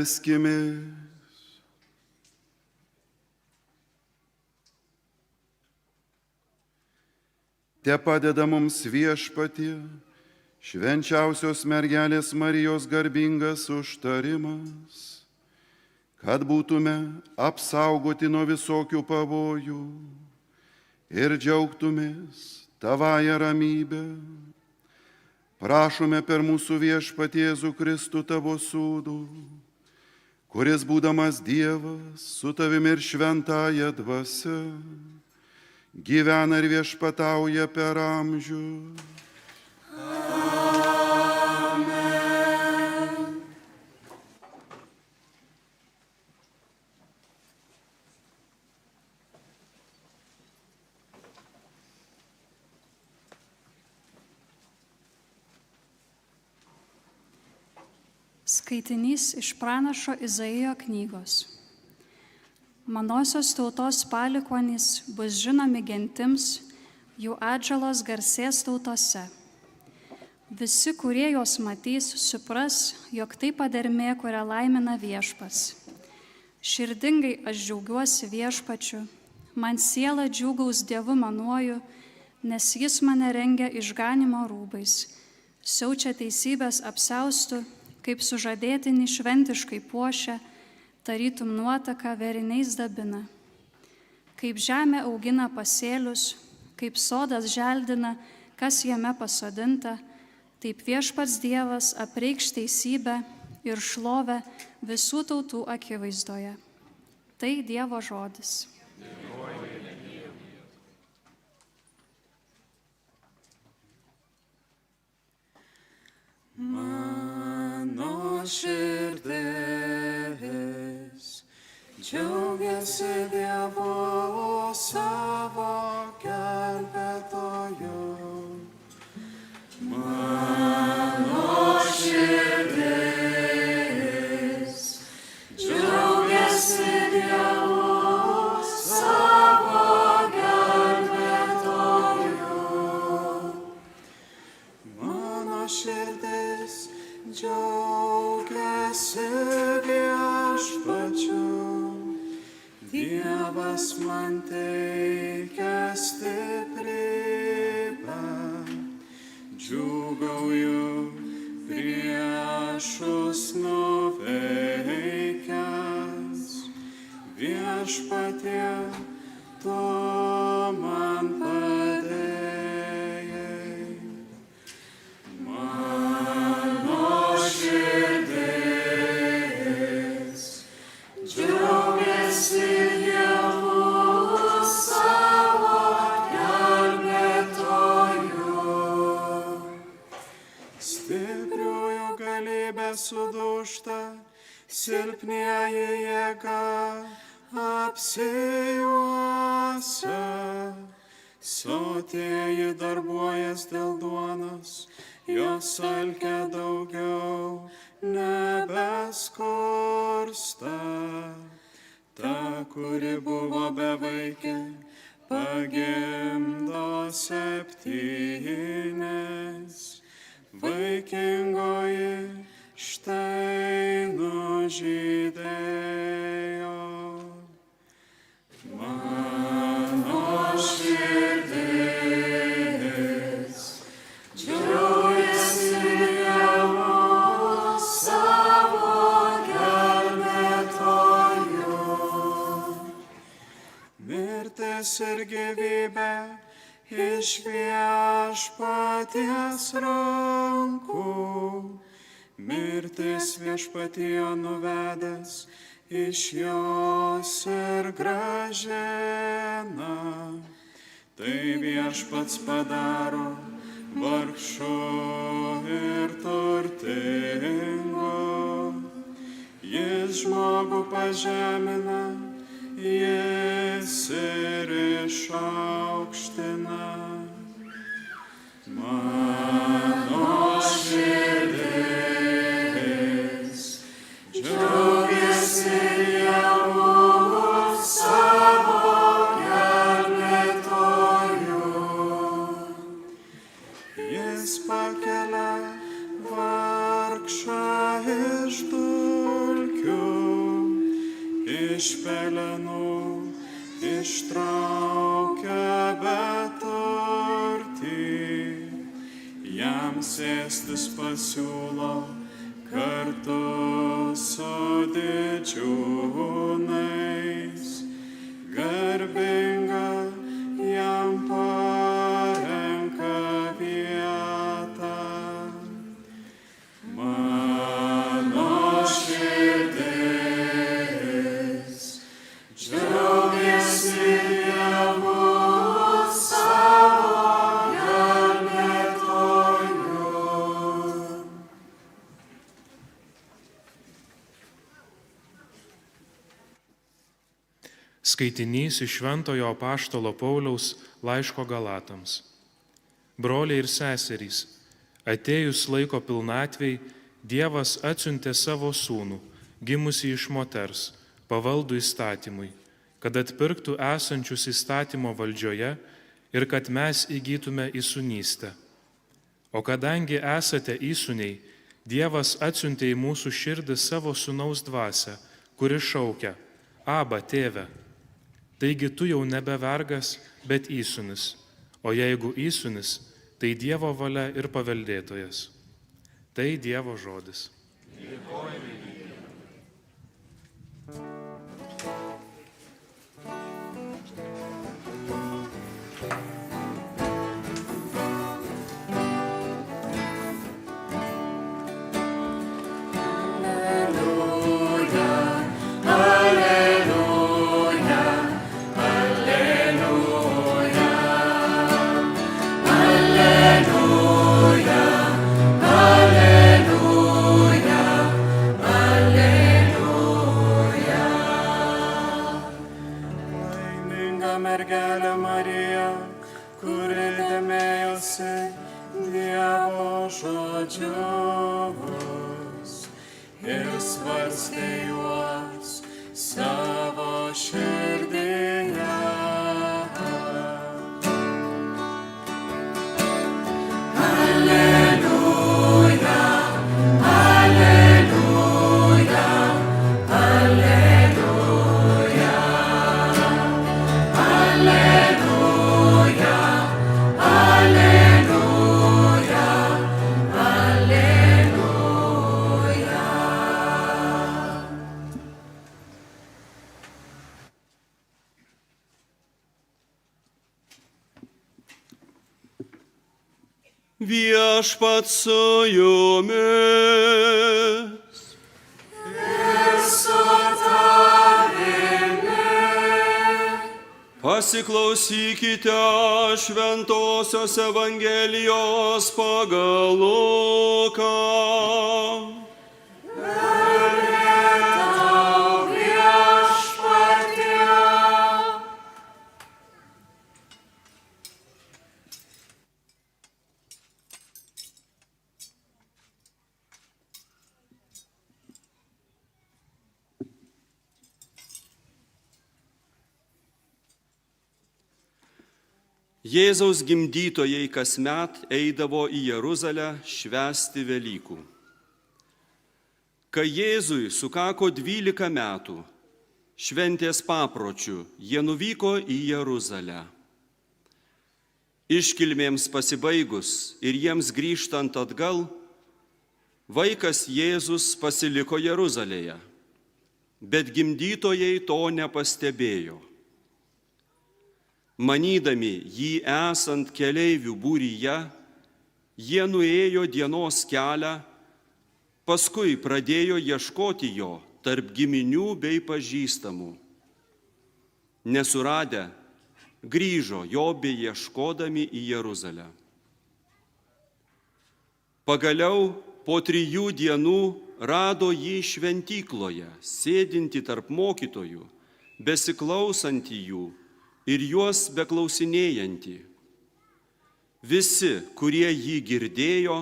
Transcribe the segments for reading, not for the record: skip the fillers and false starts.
Melskimės. Te padeda mums Viešpatie, švenčiausios mergelės Marijos garbingas užtarimas, kad būtume apsaugoti nuo visokių pavojų ir džiaugtumės tavąją ramybę. Prašome per mūsų Viešpatį Jėzų Kristų tavo sūnų, kuris būdamas Dievas su tavimi ir šventąja dvasia, gyvena ir viešpatauja per amžius. Skaitinys iš pranašo Izaijo knygos. Manosios tautos palikuonys bus žinomi gentims, jų atžalos garsės tautose. Visi, kurie juos matys, supras, jog tai padermė, kurią laimina Viešpats. Širdingai aš džiaugiuosi Viešpačiu, man siela džiūgaus Dievu manuoju, nes jis mane rengia išganimo rūbais, siaučia teisybės apsiaustų, kaip sužadėtinį šventiškai puošia, tarytum nuotaka vėriniais dabina. Kaip žemė augina pasėlius, kaip sodas želdina, kas jame pasodinta, taip Viešpats Dievas apreikš teisybę ir šlovę visų tautų akivaizdoje. Tai Dievo žodis. Mano širdis džiaugiasi Dievu savo gelbėtoju. Mano širdis džiaugiasi Dievu savo gelbėtoju. Mano širdis džiaugiasi Viešpačiu, Dievas man teikia stiprybę, džiūgauju priešus nuveikęs. Viešpatie, tu man padėjai. Mano širdis džiaugiasi Dievu savo gelbėtoju. Stipriųjų galybė sudūžta, silpnieji jėga apsijuosia. Sotieji darbuojas dėl duonos, jos alkia daugiau nebeskursta. Ta, kuri buvo bevaikė, pagimdo 7. Vaikingoji štai nužydėjo. Mano širdis džiaugiasi Dievu savo gelbėtoju. Mirtis ir gyvybė iš Viešpaties rankų, mirtis viešpatie nuvedęs, iš jos ir grąžina. Tai viešpats padaro vargšų ir turtingų. Jis žmogų pažemina, jis ir išaukština. Mano širdis džiaugiasi Dievu savo gelbėtoju. Jis pakelia vargšą iš dulkių, iš pelenų ištraukia beturtį. Jam sėstis pasiūlo kartu su didžiūnais. Garbinga jam parenka vietą. Mano širdis džiaugiasi Dievu savo gelbėtoju. Skaitinys iš Šventojo apaštalo Pauliaus laiško Galatams. Broliai ir seserys, atėjus laiko pilnatvei, Dievas atsiuntė savo sūnų, gimusį iš moters, pavaldų įstatymui, kad atpirktų esančius įstatymo valdžioje ir kad mes įgytume įsūnystę. O kadangi esate įsūniai, Dievas atsiuntė į mūsų širdį savo sūnaus dvasią, kuri šaukia: Aba, tėve. Taigi tu jau nebe vergas, bet įsūnis, o jeigu įsūnis, tai Dievo valia ir paveldėtojas. Tai Dievo žodis. Mergelė Marija, kuri dėmėjosi Dievo žodžius ir svarstė juos savo širdyje. Alleluja, alleluja, alleluja. Alleluja, alleluja, alleluja. Viešpats su jumis. Ir su tavimi. Pasiklausykite Šventosios Evangelijos pagal Luką. Garbė tau, Viešpatie. Jėzaus gimdytojai kasmet eidavo į Jeruzalę švęsti Velykų. Kai Jėzui sukako 12 metų, šventės papročių, jie nuvyko į Jeruzalę. Iškilmėms pasibaigus ir jiems grįžtant atgal, vaikas Jėzus pasiliko Jeruzalėje, bet gimdytojai to nepastebėjo. Manydami jį esant keleivių būryje, jie nuėjo dienos kelią Paskui pradėjo ieškoti jo tarp giminių bei pažįstamų. Nesuradę, grįžo jo beieškodami į Jeruzalę. Pagaliau po 3 dienų rado jį šventykloje, sėdintį tarp mokytojų, besiklausantį jų ir juos beklausinėjantį. Visi, kurie jį girdėjo,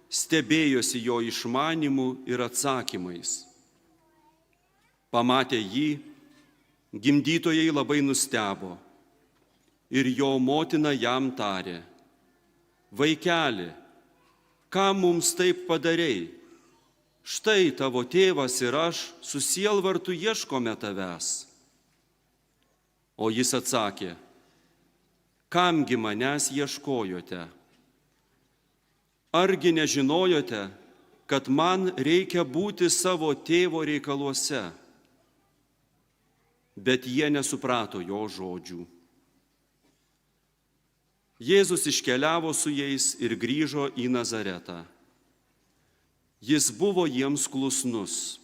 stebėjosi jo išmanimu ir atsakymais. Pamatę jį, gimdytojai labai nustebo ir jo motina jam tarė: vaikeli, ką mums taip padarei? Štai tavo tėvas ir aš su sielvartu ieškome tavęs. O jis atsakė: kamgi manęs ieškojote? Argi nežinojote, kad man reikia būti savo tėvo reikaluose? Bet jie nesuprato jo žodžių. Jėzus iškeliavo su jais ir grįžo į Nazaretą. Jis buvo jiems klusnus.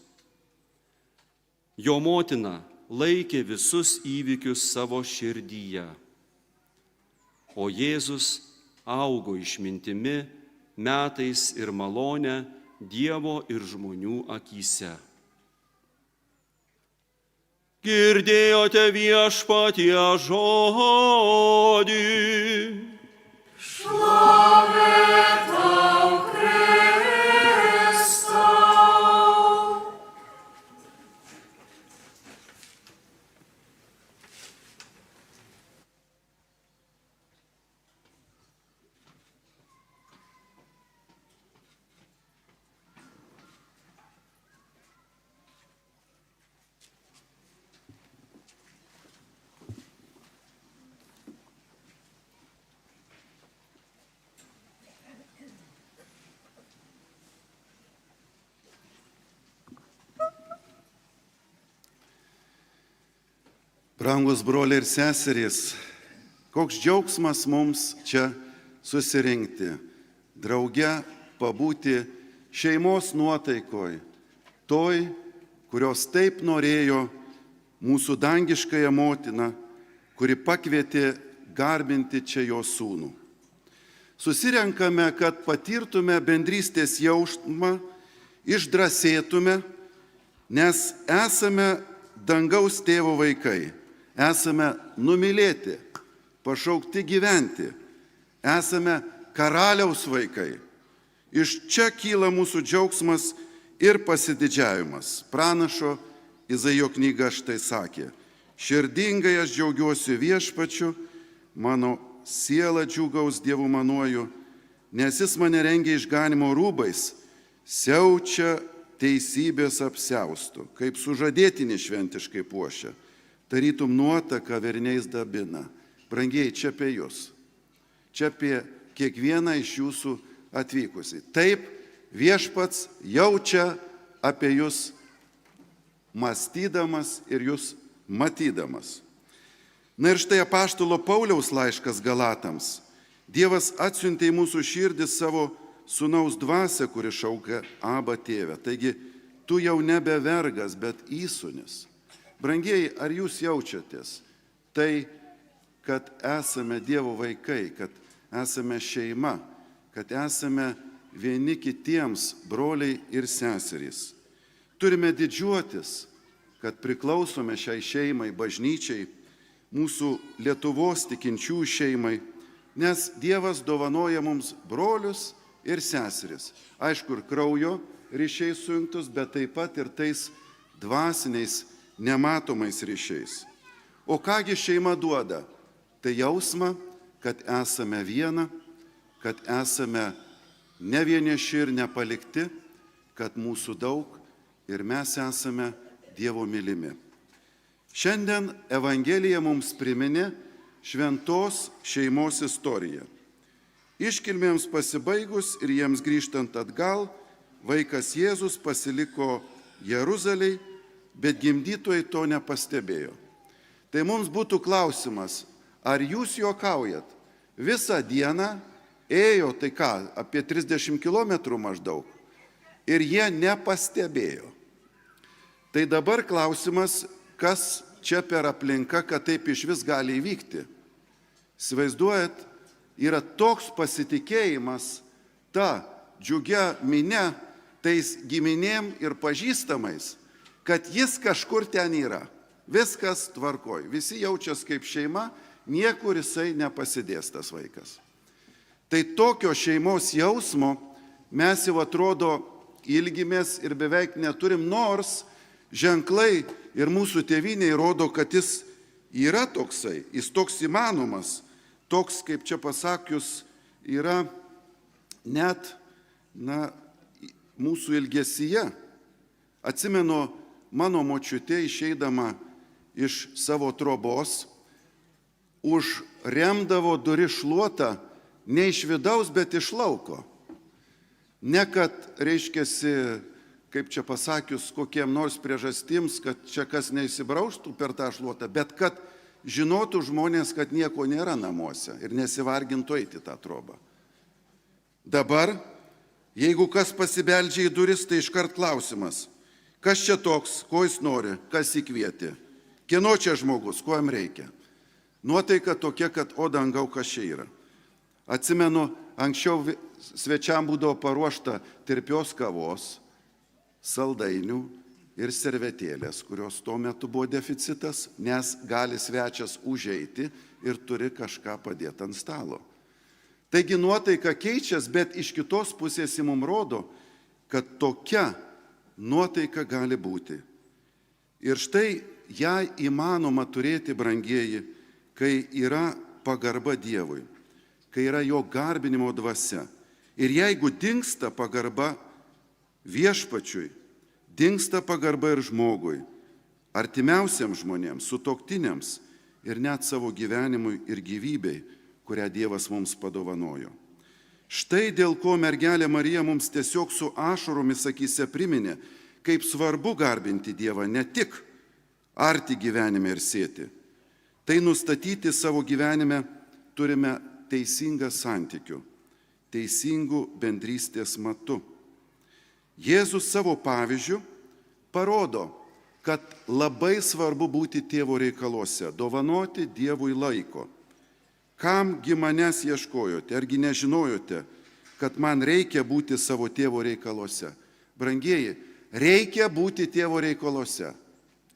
Jo motina laikė visus įvykius savo širdyje. O Jėzus augo išmintimi, metais ir malone Dievo ir žmonių akyse. Girdėjote viešpatie žodį. Šlovė tau, Kristau. Brangus broliai ir seserys, koks džiaugsmas mums čia susirinkti, drauge pabūti šeimos nuotaikoj, toj, kurios taip norėjo mūsų dangiškąją motiną, kuri pakvietė garbinti čia jo sūnų. Susirenkame, kad patirtume bendrystės jausmą, išdrąsėtume, nes esame dangaus tėvo vaikai. Esame numylėti, pašaukti gyventi, esame karaliaus vaikai. Iš čia kyla mūsų džiaugsmas ir pasididžiavimas. Pranašo Izaijo knyga štai sakė: širdingai aš džiaugiuosi viešpačiu, mano siela džiūgaus Dievu manuoju, nes jis mane rengia išganimo rūbais, siaučia teisybės apsiaustų, kaip sužadėtinį šventiškai puošia. Tarytum nuotaka verniais dabina. Brangieji, čia apie jūs. Čia apie kiekvieną iš jūsų atvykusi. Taip, viešpats jaučia apie jūs mąstydamas ir jūs matydamas. Na ir štai apaštalo Pauliaus laiškas Galatams. Dievas atsiuntė į mūsų širdį savo sūnaus dvasią, kuri šaukia Abba tėve. Taigi, tu jau nebe vergas, bet įsūnis. Brangieji, ar jūs jaučiatės tai, kad esame Dievo vaikai, kad esame šeima, kad esame vieni kitiems broliai ir seserys? Turime didžiuotis, kad priklausome šiai šeimai, bažnyčiai, mūsų Lietuvos tikinčių šeimai, nes Dievas dovanoja mums brolius ir seseris. Aišku, ir kraujo ryšiai sujungtus, bet taip pat ir tais dvasiniais nematomais ryšiais. O kągi šeima duoda? Tai jausmą, kad esame viena, kad esame ne vieniši ir nepalikti, kad mūsų daug ir mes esame Dievo mylimi. Šiandien Evangelija mums priminė šventos šeimos istoriją. Iškilmėms pasibaigus ir jiems grįžtant atgal, vaikas Jėzus pasiliko Jeruzalėj, bet gimdytojai to nepastebėjo. Tai mums būtų klausimas, ar jūs juokaujat? Visą dieną ėjo, tai ką, apie 30 km maždaug. ir jie nepastebėjo. Tai dabar klausimas, kas čia per aplinka, kad taip iš vis gali įvykti. Įsivaizduojat, yra toks pasitikėjimas ta džiugia minia, tais giminėm ir pažįstamais, kad jis kažkur ten yra. Viskas tvarkoj, visi jaučias kaip šeima, niekur jisai nepasidės tas vaikas. Tai tokio šeimos jausmo mes jau atrodo ilgimės ir beveik neturim, nors ženklai ir mūsų tėvynė rodo, kad jis yra toksai, jis toks įmanomas, toks, kaip čia pasakius, yra net, mūsų ilgesyje. Atsimenu, mano močiutė išeidama iš savo trobos, užremdavo duris šluotą ne iš vidaus, bet iš lauko. Ne kad, reiškiasi, kaip čia pasakius, kokiem nors priežastims, kad čia kas neįsibrauštų per tą šluotą, bet kad žinotų žmonės, kad nieko nėra namuose ir nesivargintų eiti tą trobą. Dabar, jeigu kas pasibeldžia į duris, tai iškart klausimas, kas čia toks, ko jis nori, kas įkvieti, kieno čia žmogus, ko jam reikia. Nuotaika tokia, kad o dangau, kas čia yra. Atsimenu, anksčiau svečiam būdavo paruošta tirpios kavos, saldainių ir servetėlės, kurios tuo metu buvo deficitas, nes gali svečias užeiti ir turi kažką padėti ant stalo. Taigi nuotaika keičiasi, bet iš kitos pusės mums rodo, kad tokia nuotaika gali būti. Ir štai ją įmanoma turėti, brangieji, kai yra pagarba Dievui, kai yra jo garbinimo dvasia. Ir jeigu dingsta pagarba viešpačiui, dingsta pagarba ir žmogui, artimiausiams žmonėms, sutuoktiniams ir net savo gyvenimui ir gyvybei, kurią Dievas mums padovanojo. Štai dėl ko mergelė Marija mums tiesiog su ašaromis akyse priminė, kaip svarbu garbinti Dievą ne tik arti gyvenime ir sėti. Tai nustatyti savo gyvenime turime teisingą santykių, teisingų bendrystės matu. Jėzus savo pavyzdžiu parodo, kad labai svarbu būti tėvo reikaluose, dovanoti Dievui laiko. Kamgi manęs ieškojote, argi nežinojote, kad man reikia būti savo tėvo reikaluose? Brangieji, reikia būti tėvo reikaluose.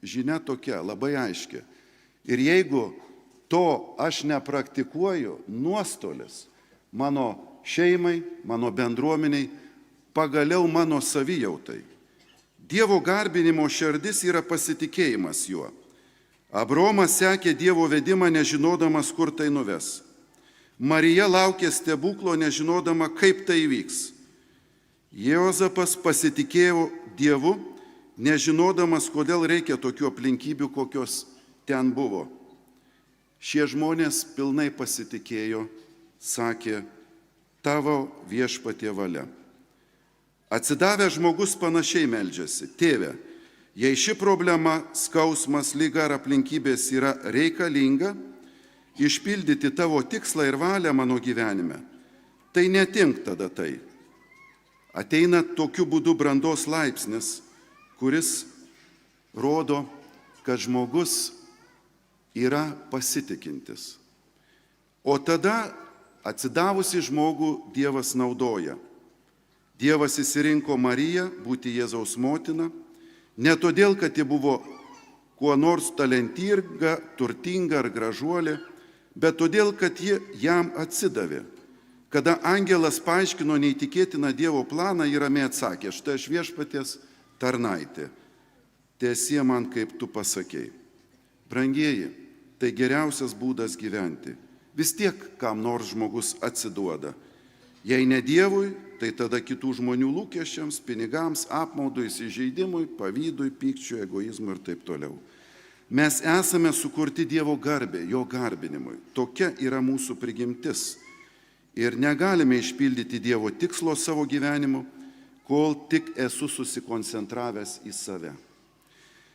Žinia tokia, labai aiški. Ir jeigu to aš nepraktikuoju, nuostolis mano šeimai, mano bendruomeniai, pagaliau mano savijautai. Dievo garbinimo širdis yra pasitikėjimas juo. Abraomas sekė Dievo vedimą, nežinodamas, kur tai nuves. Marija laukė stebuklo, nežinodama, kaip tai vyks. Jozapas pasitikėjo Dievu, nežinodamas, kodėl reikia tokių aplinkybių, kokios ten buvo. Šie žmonės pilnai pasitikėjo, sakė, tavo viešpatie valia. Atsidavęs žmogus panašiai meldžiasi, tėve, jei ši problema, skausmas, liga ar aplinkybės yra reikalinga, išpildyti tavo tikslą ir valią mano gyvenime, tai netink tada tai. Ateina tokiu būdu brandos laipsnis, kuris rodo, kad žmogus yra pasitikintis. O tada atsidavusi žmogų Dievas naudoja. Dievas įsirinko Mariją būti Jėzaus motina, ne todėl, kad ji buvo kuo nors talentinga, turtinga ar gražuolė, bet todėl, kad ji jam atsidavė. Kada angelas paaiškino neįtikėtiną Dievo planą, ji ramiai atsakė, štai aš viešpaties tarnaitė, tiesie man, kaip tu pasakei. Brangieji, tai geriausias būdas gyventi. Vis tiek kam nors žmogus atsiduoda. Jei ne Dievui, tai tada kitų žmonių lūkesčiams, pinigams, apmaudui, įsižeidimui, pavydui, pykčiui, egoizmui ir taip toliau. Mes esame sukurti Dievo garbė, jo garbinimui. Tokia yra mūsų prigimtis. Ir negalime išpildyti Dievo tikslo savo gyvenimu, kol tik esu susikoncentravęs į save.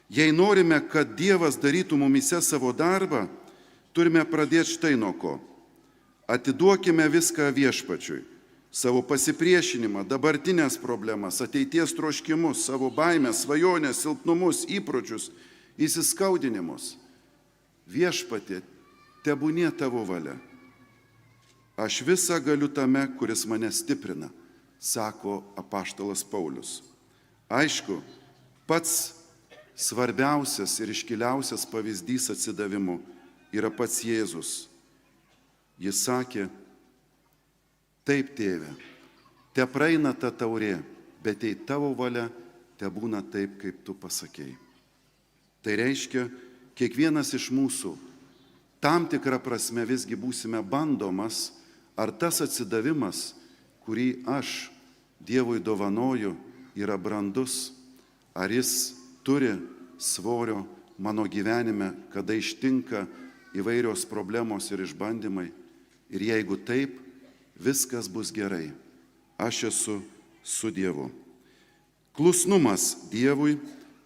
Jei norime, kad Dievas darytų mumise savo darbą, turime pradėti štai nuo ko. Atiduokime viską viešpačiui. savo pasipriešinimą, dabartinės problemas, ateities troškimus, savo baimės, svajonės, silpnumus, įpročius, įsiskaudinimus. Viešpatie, tebūnie tavo valia. Aš visą galiu tame, kuris mane stiprina, sako apaštalas Paulius. Aišku, pats svarbiausias ir iškiliausias pavyzdys atsidavimo yra pats Jėzus. Jis sakė, taip, tėve, te praeina ta taurė, bet jei tavo valia, te būna taip, kaip tu pasakėjai. Tai reiškia, kiekvienas iš mūsų tam tikrą prasme visgi būsime bandomas, ar tas atsidavimas, kurį aš Dievui dovanoju, yra brandus, ar jis turi svorio mano gyvenime, kada ištinka įvairios problemos ir išbandymai. Ir jeigu taip, viskas bus gerai. Aš esu su Dievu. Klusnumas Dievui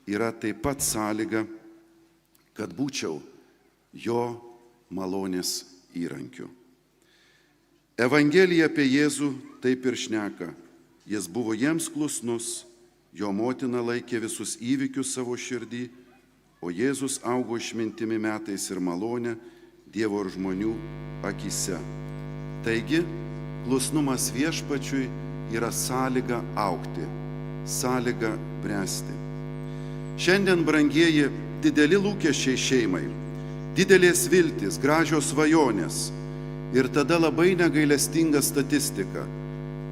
yra taip pat sąlyga, kad būčiau jo malonės įrankiu. Evangelija apie Jėzų taip ir šneka. Jis buvo jiems klusnus, jo motina laikė visus įvykius savo širdį, o Jėzus augo išmintimi metais ir malonė Dievo ir žmonių akyse. Taigi, klusnumas viešpačiui yra sąlyga augti, sąlyga bręsti. Šiandien, brangieji, dideli lūkesčiai šeimai, didelės viltys, gražios svajonės ir tada labai negailestinga statistika.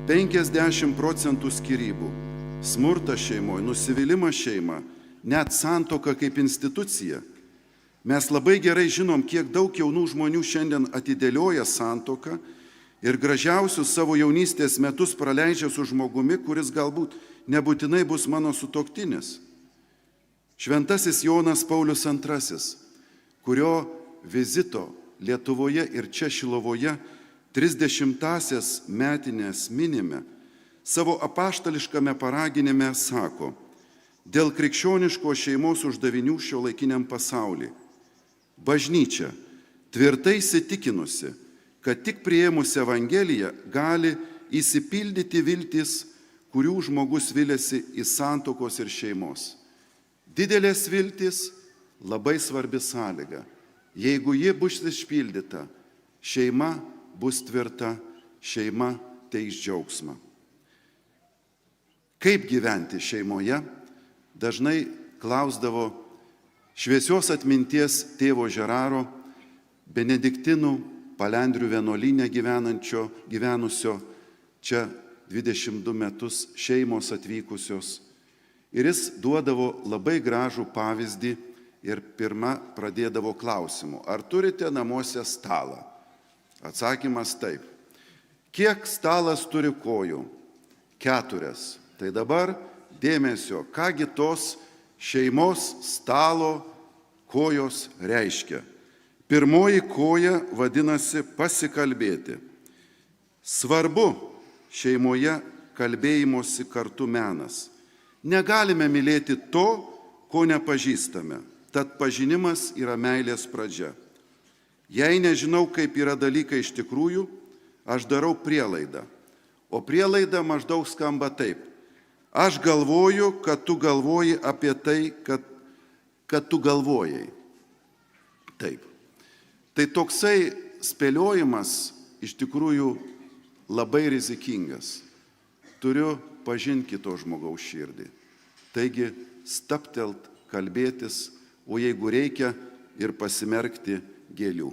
50% skyrybų, smurtas šeimoje, nusivylimas šeima, net santuoka kaip institucija. Mes labai gerai žinom, kiek daug jaunų žmonių šiandien atidėlioja santuoką ir gražiausius savo jaunystės metus praleidžia su žmogumi, kuris galbūt nebūtinai bus mano sutuoktinis. Šventasis Jonas Paulius II, kurio vizito Lietuvoje ir čia Šilovoje 30-asias metinės minime, savo apaštališkame paraginime sako, dėl krikščioniško šeimos uždavinių šiuolaikiniam pasauliui. Bažnyčia tvirtai įsitikinusi, kad tik priėmus Evangeliją gali įsipildyti viltis, kurių žmogus viliasi į santuokos ir šeimos. Didelės viltis labai svarbi sąlyga. Jeigu ji bus išpildyta, šeima bus tvirta, šeima teiks džiaugsmą. Kaip gyventi šeimoje? Dažnai klausdavo šviesios atminties tėvo Žeraro, benediktinų Palendrių vienuolyne gyvenusio čia 22 metus šeimos atvykusios. Ir jis duodavo labai gražų pavyzdį ir pirmą pradėdavo klausimu, ar turite namuose stalą? Atsakymas taip. Kiek stalas turi kojų? 4. Tai dabar dėmesio, kągi tos šeimos stalo kojos reiškia. Pirmoji koja vadinasi pasikalbėti. Svarbu šeimoje kalbėjimosi kartu menas. Negalime mylėti to, ko nepažįstame, tad pažinimas yra meilės pradžia. Jei nežinau, kaip yra dalykai iš tikrųjų, aš darau prielaidą. O prielaida maždaug skamba taip. Aš galvoju, kad tu galvoji apie tai, kad tu galvojai. Taip. Tai toksai spėliojimas iš tikrųjų labai rizikingas. Turiu pažinti kito žmogaus širdį. Taigi staptelt, kalbėtis, o jeigu reikia ir pasimerkti gėlių.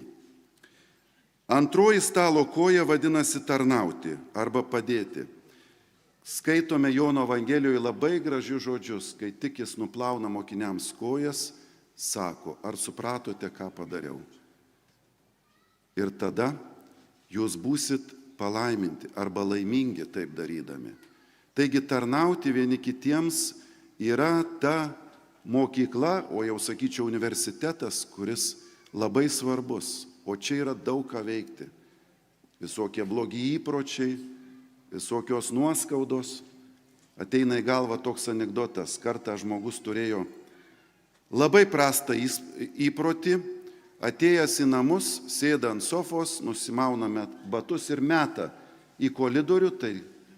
Antroji stalo koja vadinasi tarnauti arba padėti. Skaitome Jono Evangelijoje labai gražius žodžius, kai tik jis nuplauna mokiniams kojas, sako, ar supratote, ką padariau? Ir tada jūs būsit palaiminti arba laimingi taip darydami. Taigi tarnauti vieni kitiems yra ta mokykla, o jau sakyčiau universitetas, kuris labai svarbus, o čia yra daug ką veikti. Visokie blogi įpročiai, visokios nuoskaudos. Ateina į galvą toks anekdotas. Kartą žmogus turėjo labai prastą įprotį, atėjęs į namus, sėda ant sofos, nusimauna batus ir meta į koridorių, tai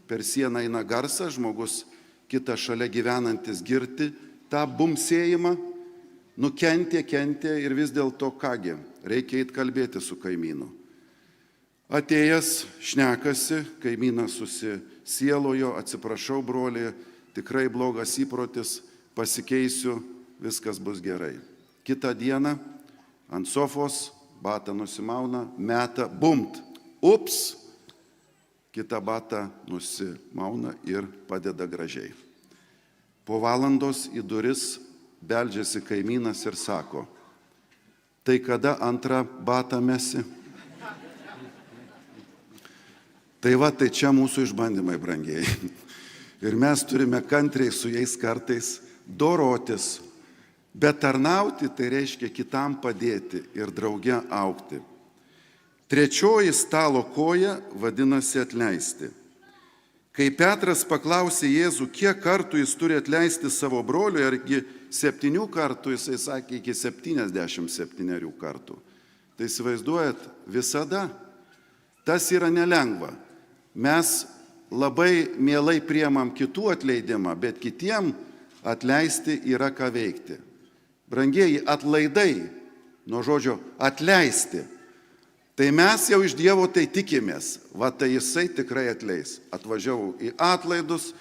per sieną eina garsas, žmogus kitas šalia gyvenantis girti tą bumsėjimą, nukentė ir vis dėlto kągi, reikia eiti kalbėti su kaimynu. Atėjęs šnekasi, kaimynas susisielojo, atsiprašau broli, tikrai blogas įprotis, pasikeisiu, viskas bus gerai. Kitą dieną ant sofos batą nusimauna, meta, bumt, ups, kitą batą nusimauna ir padeda gražiai. Po valandos į duris beldžiasi kaimynas ir sako, tai kada antrą batą mesi? Tai va, tai čia mūsų išbandymai, brangieji. Ir mes turime kantriai su jais kartais dorotis. Bet tarnauti tai reiškia kitam padėti ir drauge augti. Trečioji stalo koja vadinasi atleisti. Kai Petras paklausė Jėzų, kiek kartų jis turi atleisti savo broliui, argi 7 kartų, jisai sakė iki 77 kartų. Tai įsivaizduojat, visada. Tas yra nelengva. Mes labai mielai priemam kitų atleidimą, bet kitiem atleisti yra ką veikti. Brangieji, atlaidai, nuo žodžio atleisti. Tai mes jau iš Dievo tai tikimės, va tai jisai tikrai atleis. Atvažiavau į atlaidus,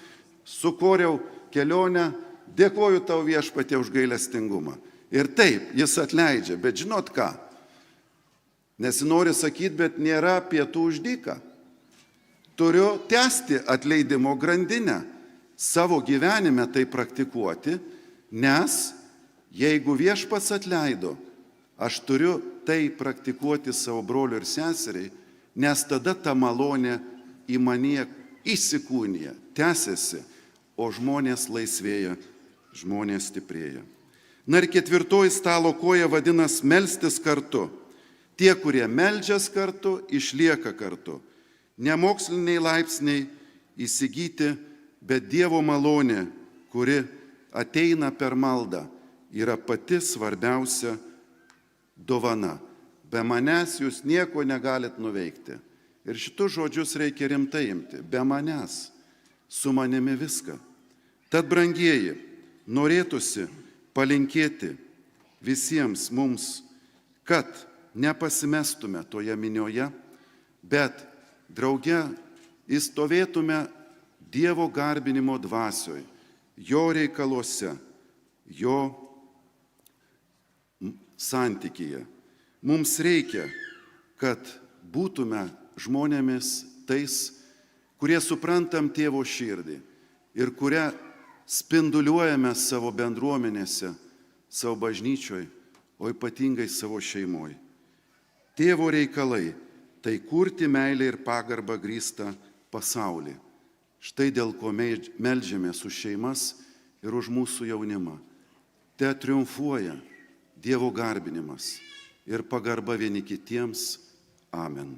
sukūriau kelionę, dėkoju tau Viešpatie už gailestingumą. Ir taip, jis atleidžia, bet žinot ką? Nesinori sakyti, bet nėra pietų už dyką. Turiu tęsti atleidimo grandinę, savo gyvenime tai praktikuoti, nes jeigu Viešpats atleido, aš turiu tai praktikuoti savo broliu ir seseriai, nes tada ta malonė į mane įsikūnija, tęsiasi, o žmonės laisvėja, žmonės stiprėja. Na ir 4 stalo koja vadinasi melstis kartu. Tie, kurie meldžias kartu, išlieka kartu. Nemoksliniai laipsniai įsigyti, bet Dievo malonė, kuri ateina per maldą, yra pati svarbiausia dovana. Be manęs jūs nieko negalit nuveikti. Ir šitus žodžius reikia rimtai imti. Be manęs, su manimi viską. Tad, brangieji, norėtųsi palinkėti visiems mums, kad nepasimestume toje minioje, bet drauge įstovėtume Dievo garbinimo dvasioj, jo reikaluose, jo santykyje. Mums reikia, kad būtume žmonėmis tais, kurie suprantam Tėvo širdį ir kurią spinduliuojame savo bendruomenėse, savo bažnyčioj, o ypatingai savo šeimoj. Tėvo reikalai tai kurti meilę ir pagarbą grįstą pasaulį. Štai dėl ko meldžiamės už šeimas ir už mūsų jaunimą. Te triumfuoja Dievo garbinimas ir pagarba vieni kitiems. Amen.